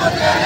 నమస్తే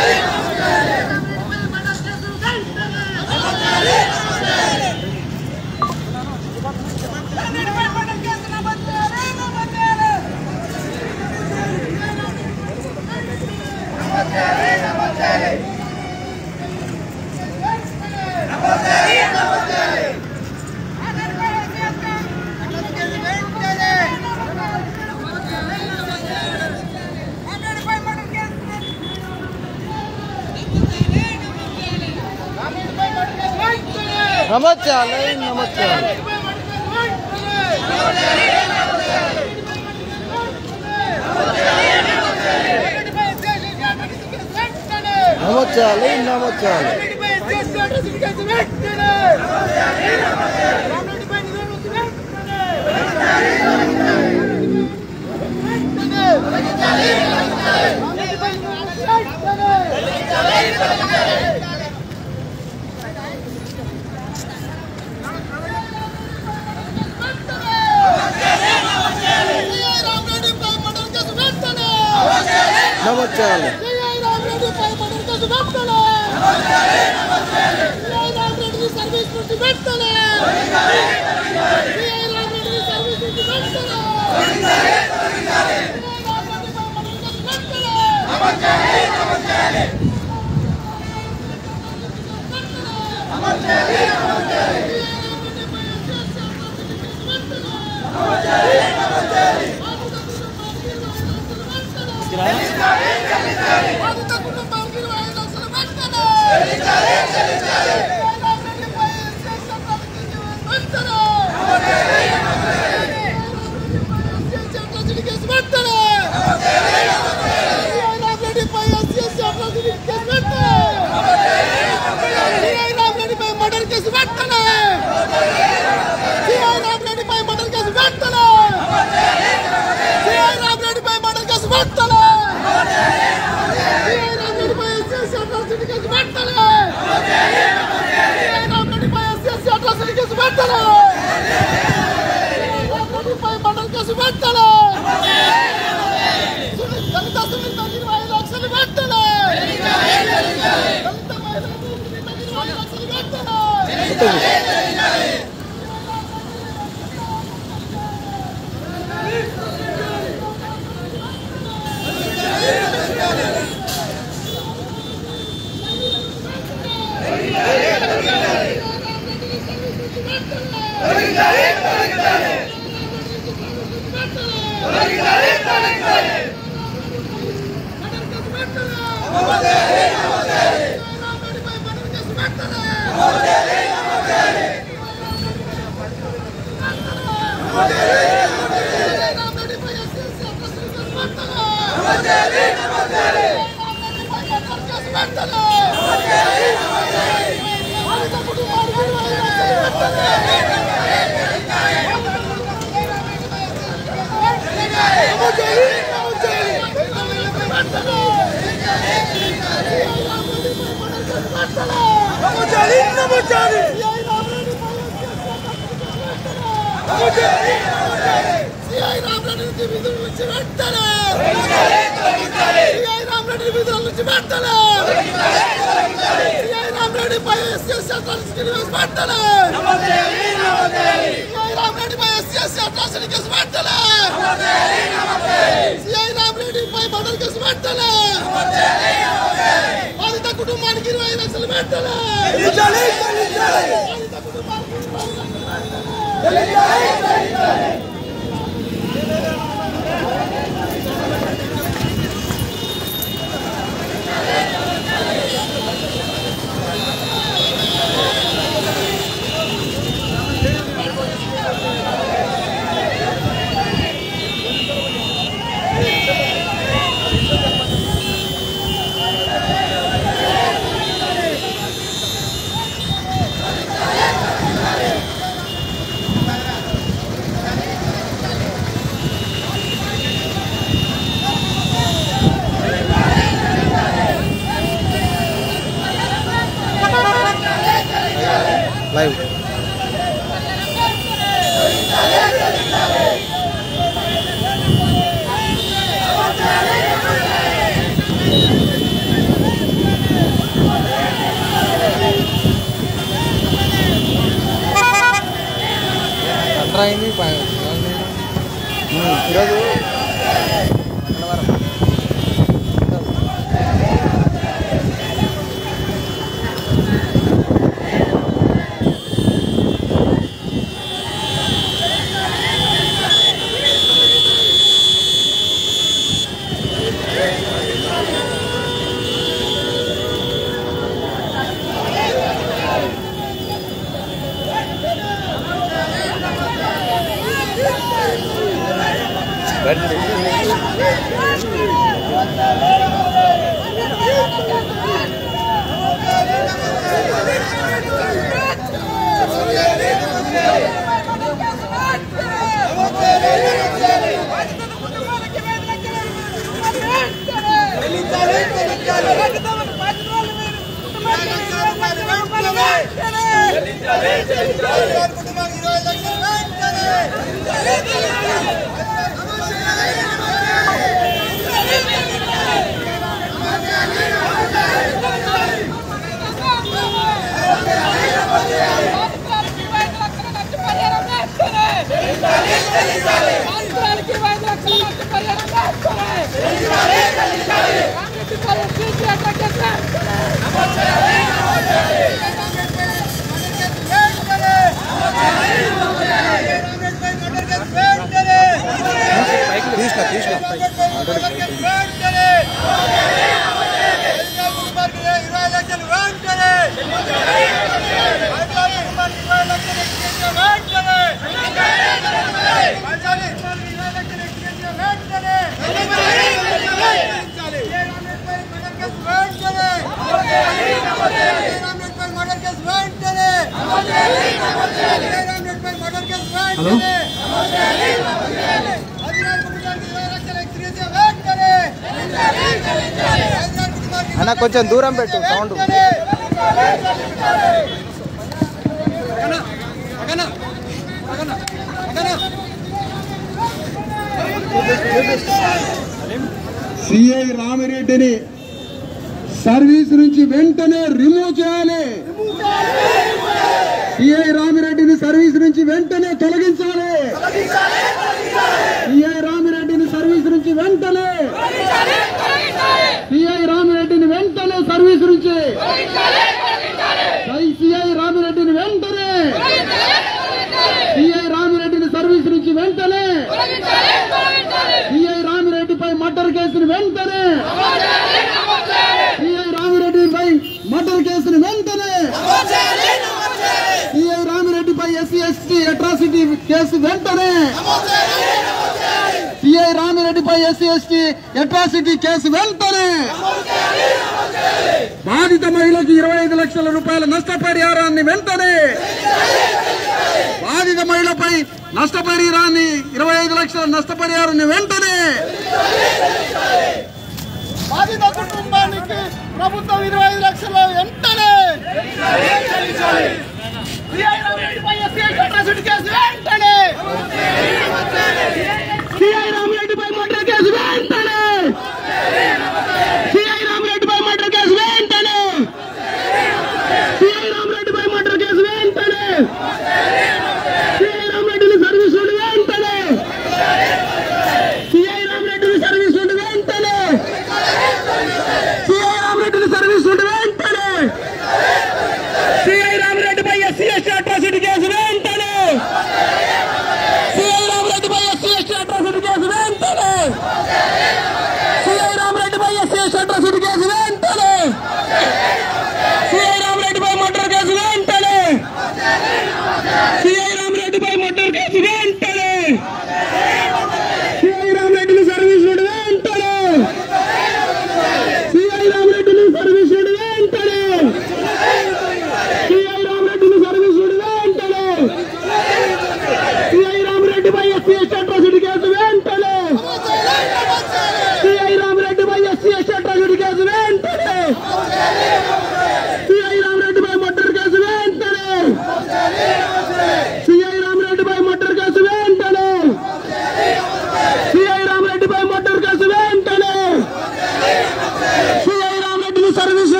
అయింది ఈరోజు అన్న కొంచెం దూరం పెట్టు సౌండ్. సిఐ రామిరెడ్డిని సర్వీస్ నుంచి వెంటనే రిమూవ్ చేయాలి. సిఐ రామిరెడ్డిని సర్వీస్ నుంచి వెంటనే తొలగించాలి. సిఐ రామిరెడ్డిని సర్వీస్ నుంచి వెంటనే సిఐ రామిరెడ్డిని వెంటనే సర్వీస్ నుంచి సిఐ రామిరెడ్డిని వెంటనే సిఐ రామిరెడ్డిని సర్వీస్ నుంచి వెంటనే సిఐ రామిరెడ్డిపై మర్డర్ కేసును వెంటనే సిఐ రామిరెడ్డిపై మర్డర్ కేసును వెంటనే సిఐ రామిరెడ్డిపై SC/ST అట్రాసిటీ కేసు వెంటనే సిఐ రామిరెడ్డిపై SC/ST అట్రాసిటీ కేసు వెంటనే బాధిత మహిళకు 25 లక్షల రూపాయల నష్టపరిహారాన్ని వెంటనే బాధిత మహిళపై నష్టపరిహారాన్ని 25 లక్షల నష్టపరిహారాన్ని వెంటనే బాధిత కుటుంబానికి ప్రభుత్వం 25 లక్షలు వెంటనే సిఐ రామిరెడ్డిపై మర్డర్ కేసు వెంటనే సిఐ రామిరెడ్డిపై మర్డర్ కేసు వెంటనే సిఐ రామిరెడ్డిపై మర్డర్ కేసు వెంటనే సిఐ రామిరెడ్డిని సర్వీస్ నుండి వెంటనే సిఐ రామిరెడ్డిని సర్వీస్ నుండి వెంటనే సిఐ రామిరెడ్డిని సర్వీస్ నుండి వెంటనే సిఐ రామిరెడ్డిపై SC/ST అట్రాసిటీ కేసు వెంటనే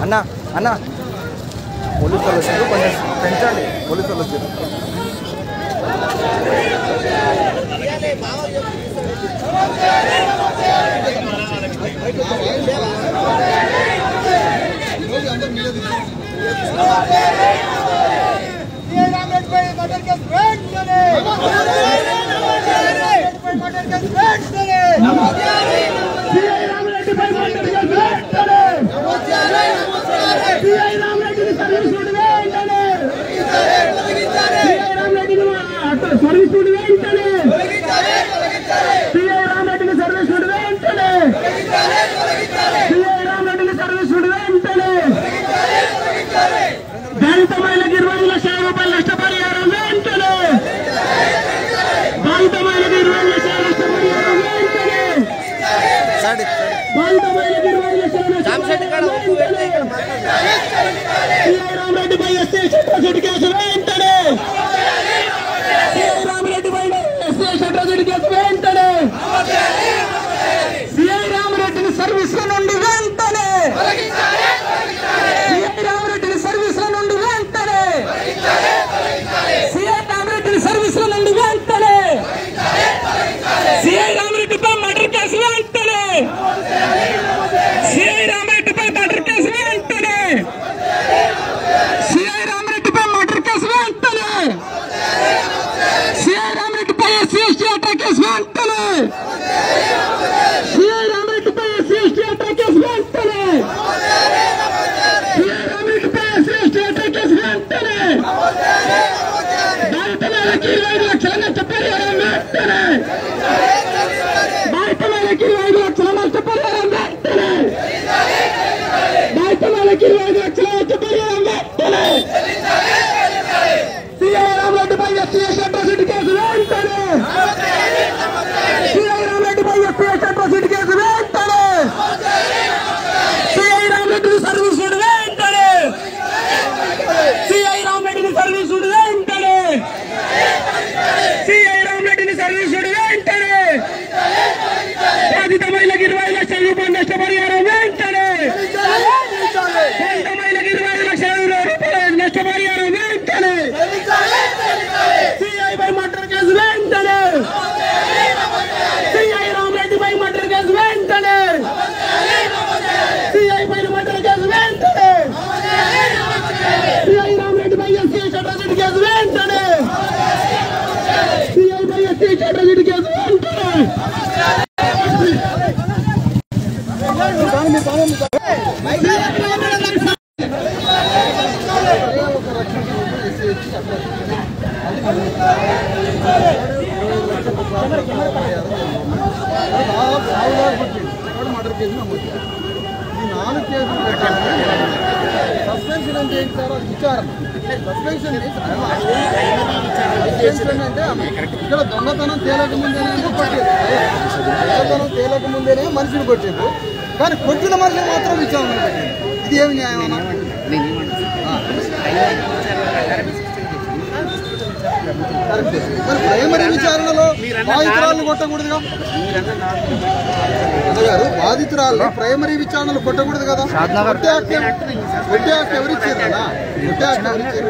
అన్న అన్న పోలీసు వాళ్ళు వచ్చారు, కొంచెం పెంచండి. పోలీసు వాళ్ళు వచ్చారు. దళితమైనకి 20 లక్షల రూపాయలు నష్టపరిహారం వెంటనే. దళితమైనకి 20 లక్షల నష్టపరిహారం వెంటనే. దళితమైనకి 20 లక్షల నష్టపరిహారం వెంటనే. సిఐ రామరెడ్డిపై ఎస్సీ అట్రాసిటీ కేసు వెంటనే. సిఐ రామరెడ్డిపై ఎస్సీ అట్రాసిటీ కేసు వెంటనే. సిఐ రామరెడ్డిని సర్వీస్ నుండి వెంటనే. సిఐ రామరెడ్డిని సర్వీస్ నుండి వెంటనే. సిఐ రామరెడ్డిని సర్వీస్ నుండి వెంటనే. సిఐ రామరెడ్డిపై మర్డర్ కేసు వెంటనే. సిఐ రామరెడ్డిపై మర్డర్ కేసు వెంటనే. సిఐ రామరెడ్డిపై మర్డర్ కేసు వెంటనే. సిఐ రామరెడ్డిపై ఎస్సీ ఎస్టీ అటాక్ కేసు వెంటనే. సిఐ రామరెడ్డిపై ఎస్సీ ఎస్టీ అటాక్ కేసు వెంటనే. సిఐ రామరెడ్డిపై ఎస్సీ ఎస్టీ అటాక్ కేసు వెంటనే. దళితులకి 25 లక్షల నష్టపరిహారం వెంటనే. దళితులకి 25 లక్షల నష్టపరిహారం వెంటనే. దళితులకి 25 లక్షల నష్టపరిహారం వెంటనే. సిఐ రామరెడ్డిపై ఎస్సీ ఎస్టీ అట్రాసిటీ కేసు వెంటనే. సిఐ రామరెడ్డిపై ఎస్సీ ఎస్టీ అట్రాసిటీ కేసు వెంటనే. సిఐ రామరెడ్డిని సర్వీస్ వెంటనే. సిఐ రామరెడ్డిని సర్వీస్ వెంటనే. సిఐ రామరెడ్డిని సర్వీస్ వెంటనే. బాధిత మహిళకి 20 లక్షల రూపాయలు నష్టపరిహారం వెంటనే. బాధిత మహిళకి 20 లక్షల రూపాయలు నష్టపరిహారం వెంటనే. సిఐపై మర్డర్ కేసు వెంటనే. సిఐ రామరెడ్డిపై మర్డర్ కేసు వెంటనే. సిఐ పై మర్డర్ కేసు వెంటనే. సిఐ రామరెడ్డిపై ఎస్సీ అట్రాసిటీ కేసు వెంటనే. సిఐ పై ఎస్సీ అట్రాసిటీ కేసు వెంటనే. ఈ 4 కేసులు సస్పెన్షన్ అంటే ఏంటి సార్? విచారణ సస్పెన్షన్ అంటే ఇక్కడ దొంగతనం తేలకముందేనే కొట్టేది. దొంగతనం తేలకముందేనే మనిషిని కొట్టేది, కానీ కొట్టిన మనిషిని మాత్రం విచారణ పెట్టింది. ఇది ఏమి న్యాయం అన్న? మరి ప్రైమరీ విచారణలో బాధితురాలను కొట్టకూడదుగా అన్నగారు? బాధితురాలు ప్రైమరీ విచారణలు కొట్టకూడదు కదా? కొట్టే హక్కు ఎవరిచ్చారు కదా? కొట్టే హక్కు ఎవరిచ్చారు?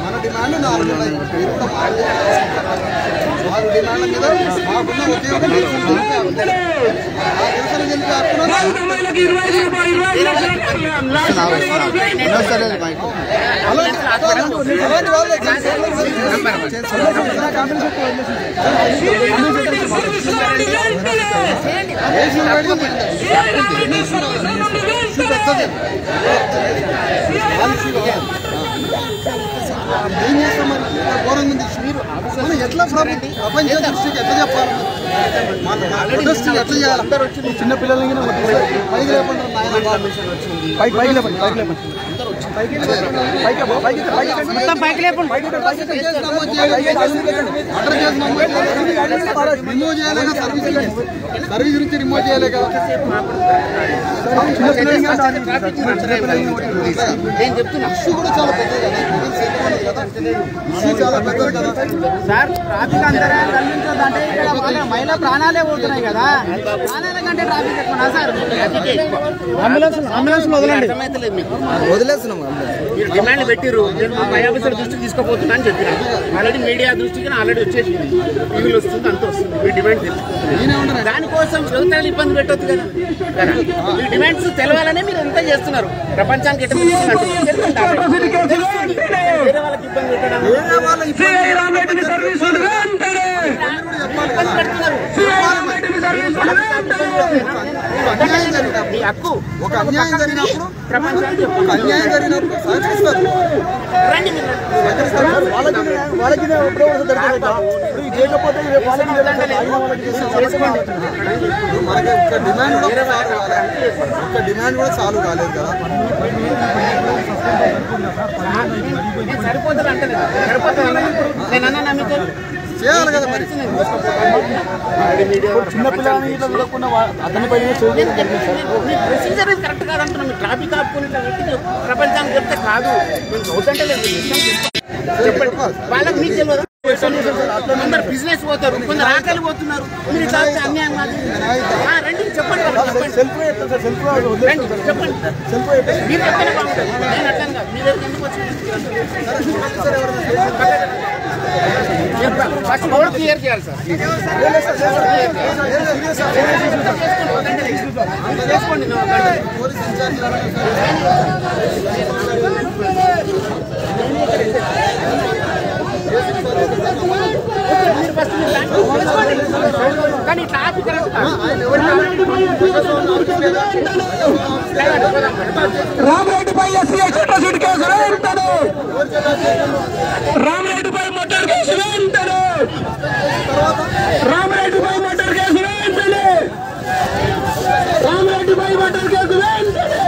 మన డిమాండ్ 4 డిమాండ్ల మీద మాకున్న ఉద్యోగం ఏం చేస్తాం మరి? ఘోరంగా ఉంది. మనం ఎట్లా ప్రపంచ దృష్టికి ఎట్లా చెప్పాలి? ప్రొటెస్ట్ ఎట్లా చేయాలి? అందరూ వచ్చి చిన్న పిల్లలకి పైకి లేకుండా పైకి లేపండి. మొత్తం పైకి లేకుండా రిమూవ్ చేయలేక సర్వీస్ నుంచి రిమూవ్ చేయలేక నేను చెప్తున్నా ఇష్యూ కూడా చాలా పెద్దది కదా, ఇష్యూ చాలా పెద్దది కదా సార్. ట్రాఫిక్ అంతరాయం కల్పించొద్దంటే ఇక్కడ వాళ్ళ మహిళా ప్రాణాలే పోతున్నాయి కదా, ప్రాణాల కంటే ట్రాఫిక్ ఎక్కువనా సార్? అంబులెన్స్ వదలండి. వదిలేస్తున్నాం. మీరు డిమాండ్ పెట్టిరు, నేను మా పై ఆఫీసర్ దృష్టికి తీసుకుపోతున్నా అని చెప్పిన. ఆల్రెడీ మీడియా దృష్టికి ఆల్రెడీ వచ్చేసింది, టీవీలో వస్తుంది, అంత వస్తుంది. మీ డిమాండ్ తెలుస్తుంది, దానికోసం యువతలు ఇబ్బంది పెట్టొద్దు కదా. మీ డిమాండ్స్ తెలవాలనే మీరు ఎంత చేస్తున్నారు. ప్రపంచానికి ఎట్లా వేరే వాళ్ళకి ఇబ్బంది పెట్టడం, మీ హక్కు. ఒక అన్యాయం జరిగినప్పుడు ప్రపంచానికి అన్యాయం జరిగినప్పుడు సహకరిస్తారు. రండి మనకి ఒక డిమాండ్ కూడా సాల్వ్ కాలేదు కదా. సరిపోతుంది అంటే సరిపోతుంది. నేను అన్నా నమ్మితే చేయాలి కదా మరి. చిన్నపిల్లలని అతని పైన ప్రొసీజర్ కరెక్ట్ కాదంటున్నాం. మీరు ట్రాఫిక్ ఆపుకుని ప్రపంచానికి చెప్తే కాదు. మేము అవుతుంటే లేదు చెప్పండి. వాళ్ళకి మీకు తెలియదు. కొందరు బిజినెస్ పోతారు, కొందరు ఆకలి పోతున్నారు. మీరు ఇట్లా అన్యాయం కాదు. రండి చెప్పండి, రండి చెప్పండి. మీరు చెప్తేనే బాగుంటుంది. నేను అట్లని కాదు. మీ దగ్గర ఎందుకు వచ్చింది? ఫస్ట్ రోడ్ క్లియర్ చేయాలి సార్. చేసుకోండి. కానీ ట్రాఫిక్ రామరెడ్డిపై ఎస్సీ కేసు వెంటనే, రామరెడ్డిపై మర్డర్ కేసు వెంటనే, రామరెడ్డిపై మర్డర్ కేసు వెంటనే, రామరెడ్డిపై మర్డర్ కేసు వెంటనే.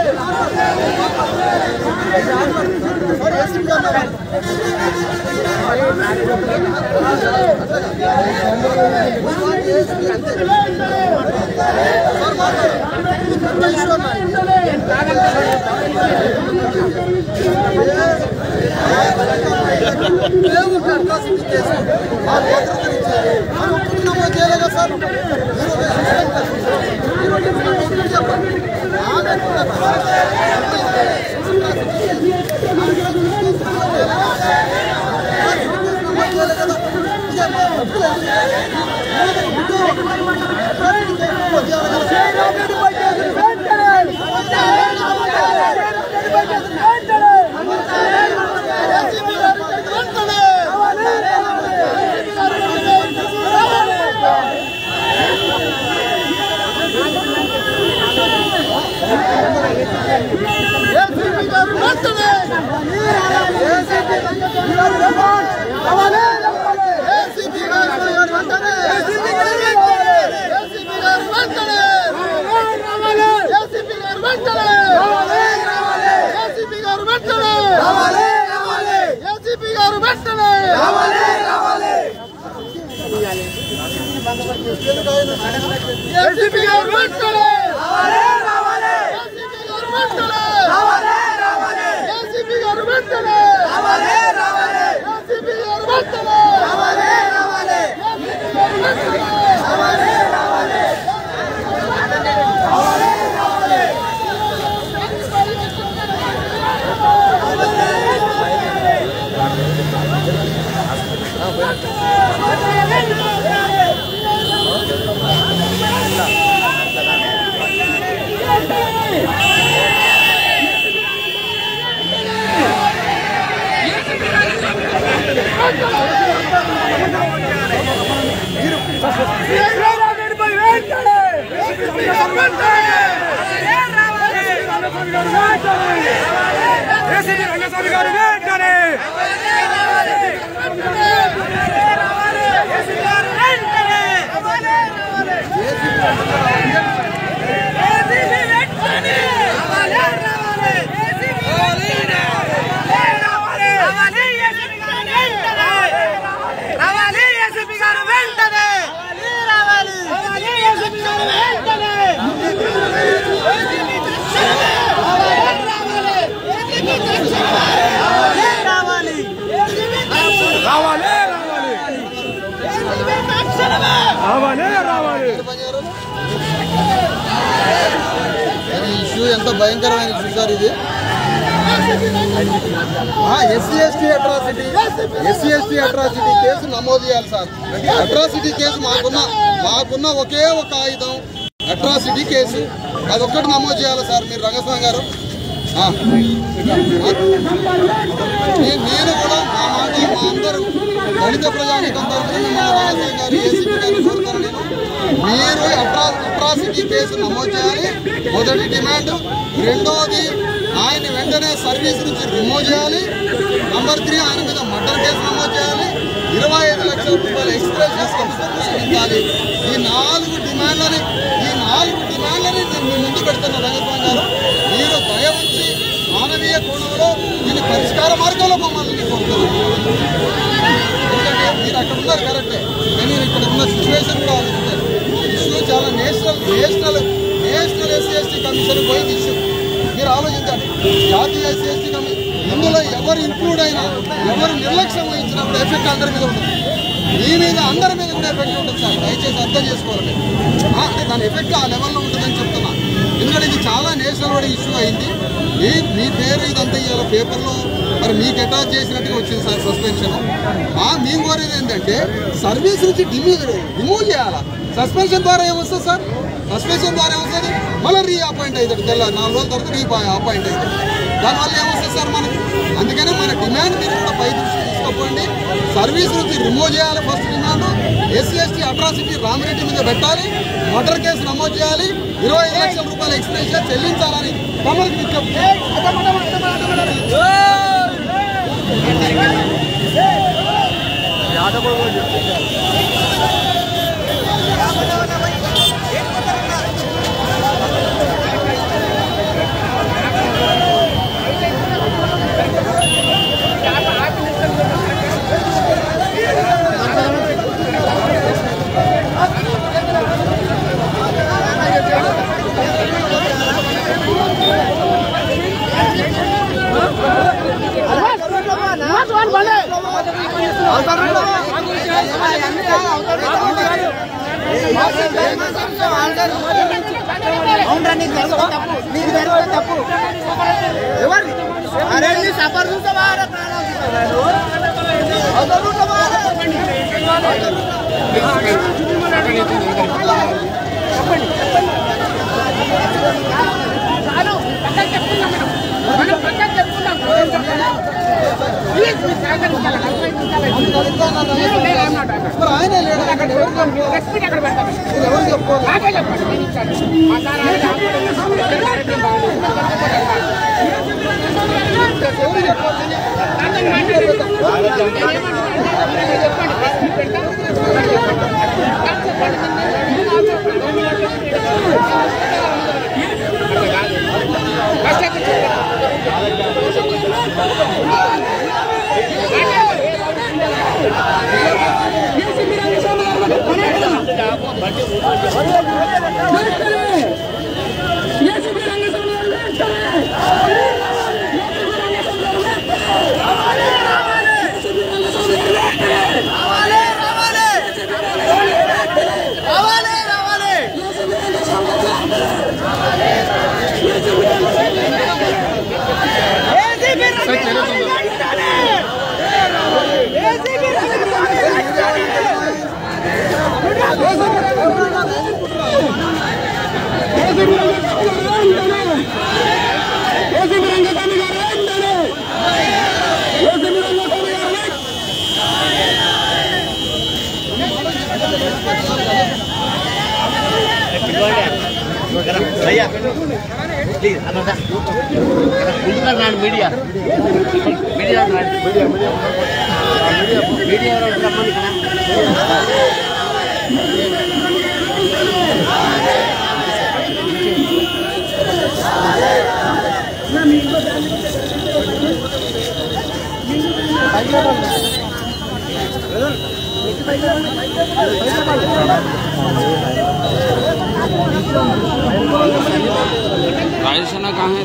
Ramalena! ఇష్యూ ఎంత భయంకరమైన ఇష్యూ సార్ ఇది. ఎస్సీ ఎస్టీ అట్రాసిటీ కేసు నమోదు చేయాలి సార్. అట్రాసిటీ కేసు మాకున్న ఒకే ఒక ఆయుధం అట్రాసిటీ కేసు, అదొక్కటి నమోదు చేయాలి సార్ మీరు రంగస్వామి గారు. నేను కూడా మా అందరూ దళిత ప్రజానీకం తరఫున రంగస్వామి గారు ఏసీపీ గారు కోరుతాను. మీరు అట్రాసిటీ కేసు నమోదు చేయాలి మొదటి డిమాండ్. రెండవది ఆయన వెంటనే సర్వీస్ నుంచి రిమూవ్ చేయాలి. నంబర్ 3 ఆయన మీద మర్డర్ కేసు నమోదు చేయాలి. 25 లక్షల రూపాయల ఎక్స్ప్రెస్ ఇవ్వాలి. ఈ 4 డిమాండ్లని నేను ముందు పెడుతున్న రంగస్వామి గారు. మీరు దయ ఉంచి మానవీయ కోణంలో దీని పరిష్కార మార్గంలో మమ్మల్ని కోరుతున్నాను. ఎందుకంటే మీరు అక్కడ ఉన్నారు కరెక్టే, కానీ ఇక్కడ ఉన్న సిచ్యువేషన్ కూడా ఆలోచించారు. ఇష్యూ చాలా నేషనల్ ఎస్సీ ఎస్టీ కమిషన్ పోయింది ఇష్యూ. మీరు ఆలోచించండి, జాతీయ ఎస్సీ ఎస్టీ కమిషన్ ఇందులో ఎవరు ఇంక్లూడ్ అయినా, ఎవరు నిర్లక్ష్యం వహించినప్పుడు ఎఫెక్ట్ అందరి మీద ఉంటుంది. మీ మీద అందరి మీద కూడా ఎఫెక్ట్ ఉంటుంది సార్, దయచేసి అర్థం చేసుకోవాలి. అంటే దాని ఎఫెక్ట్ ఆ లెవెల్లో ఉంటుందని చెప్తున్నా. ఎందుకంటే ఇది చాలా నేషనల్ వైడ్ ఇష్యూ అయింది. మీ పేరు ఇదంతా ఇవాళ పేపర్లో మరి మీకు అటాచ్ చేసినట్టుగా వచ్చింది సార్ సస్పెన్షన్. మేము కోరేది ఏంటంటే సర్వీస్ నుంచి రిమూవ్ చేయాలా. సస్పెన్షన్ ద్వారా ఏమొస్తుంది సార్? సస్పెన్షన్ ద్వారా ఏమొస్తుంది? మళ్ళీ రీఅపాయింట్ అవుతాడు. 4 రోజుల తర్వాత రీఅపాయింట్ అవుతాడు. దానివల్ల ఏమొస్తుంది సార్ మనకి? అందుకనే మన డిమాండ్ మీరు కూడా పై దృష్టి తీసుకోపోండి. సర్వీస్ నుంచి రిమూవ్ చేయాలి first demand. SC ST atrocity Ramireddy మీద పెట్టాలి. మర్డర్ కేసు నమోదు చేయాలి. 25 లక్షల రూపాయల ఎక్స్ప్రెషన్ చెల్లించాలని తమరికి విజ్ఞప్తి. ఆయన లేడు అక్కడ ఎవరు చెప్పుకోవాలి. మీడియా राजस्थान कहाँ है?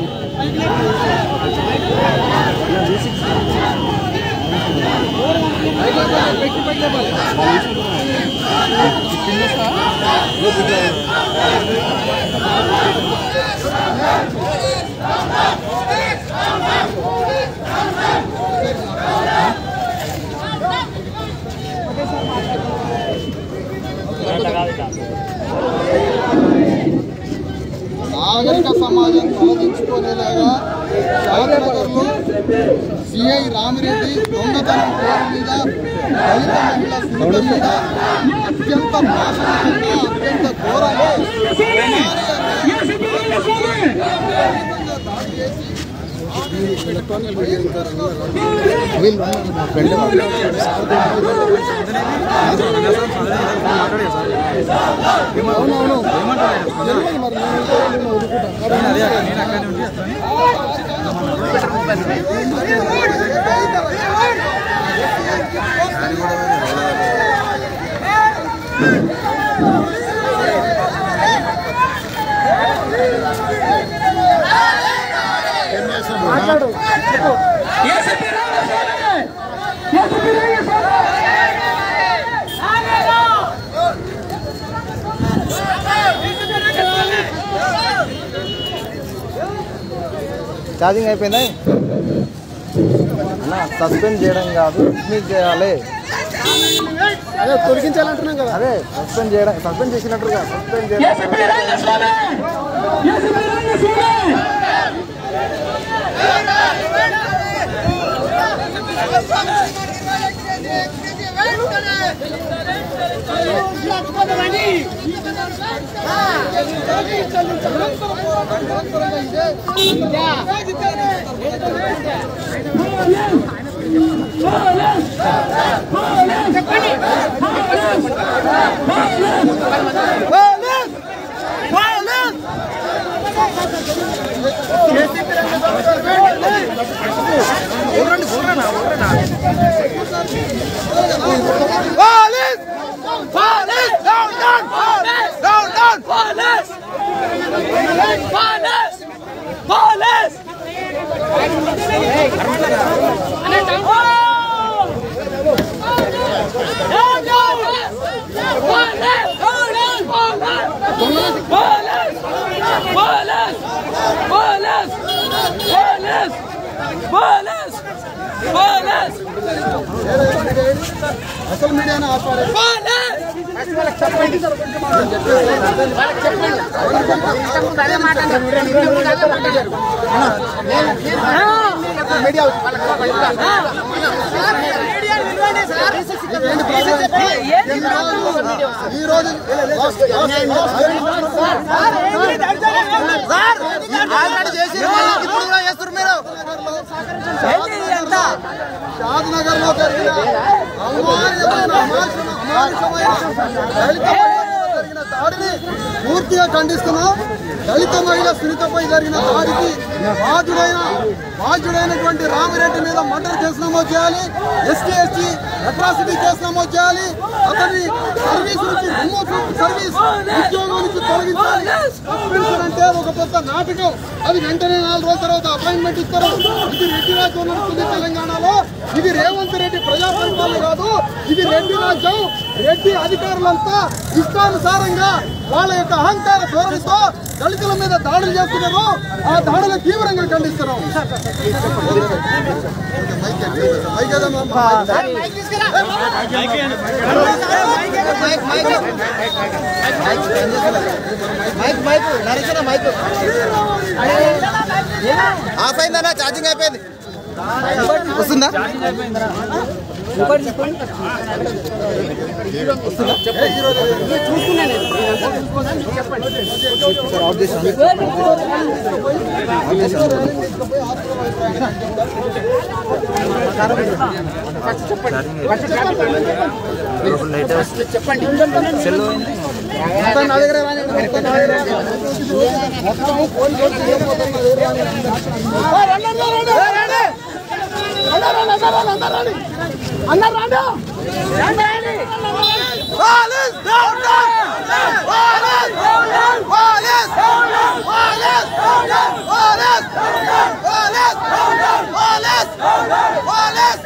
నాగరిక సమాజం తలదించుకునేలాగా షాద్నగర్లో సిఐ రామిరెడ్డి దొంగతనం పేరు మీద దళిత మహిళ సునీత మీద అత్యంత నాశనకంగా అత్యంత ఘోరంగా ఛార్జింగ్ అయిపోయిందా అన్న? సస్పెండ్ చేయడం కాదు, డిస్మిస్ చేయాలి. అదే తొలగించాలంటున్నాం కదా. అదే సస్పెండ్ చేయడం, సస్పెండ్ చేసినట్టుగా సస్పెండ్ చేయడం. అసలు మీడియాను ఆపారు. ఈ రోజు షాద్నగర్ లో జరిగిన జరిగిన దాడిని పూర్తిగా ఖండిస్తున్నాం. దళిత మహిళ సునీతపై జరిగిన దాడికి బాధ్యుడైనటువంటి రామిరెడ్డి మీద మర్డర్ కేసు నమోదు చేయాలి. ఎస్టీ అట్రాసిటీ కేసు నమోదు చేయాలి. అతన్ని సర్వీస్ నుంచి సర్వీస్ ఉద్యోగం నుంచి తొలగించాలి. సస్పెన్షన్ అంటే ఒక పెద్ద నాటకం. అది వెంటనే 4 రోజుల తర్వాత అపాయింట్మెంట్ ఇస్తారు. ఇది రెడ్డి రాజ్యం నడుస్తుంది తెలంగాణలో. ఇది రేవంత్ రెడ్డి ప్రజా పరిపాలన కాదు, ఇది రెడ్డి రాజ్యం. రెడ్డి అధికారులంతా ఇష్టానుసారంగా వాళ్ళ యొక్క అహంకార ధోరణితో దళితుల మీద దాడులు చేస్తున్నారు. ఆ దాడులను తీవ్రంగా ఖండిస్తున్నాం. ఆఫ్ అయిందన్నా? ఛార్జింగ్ అయిపోయింది. వస్తుందా? చెప్పండి. Wallace!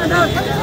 No.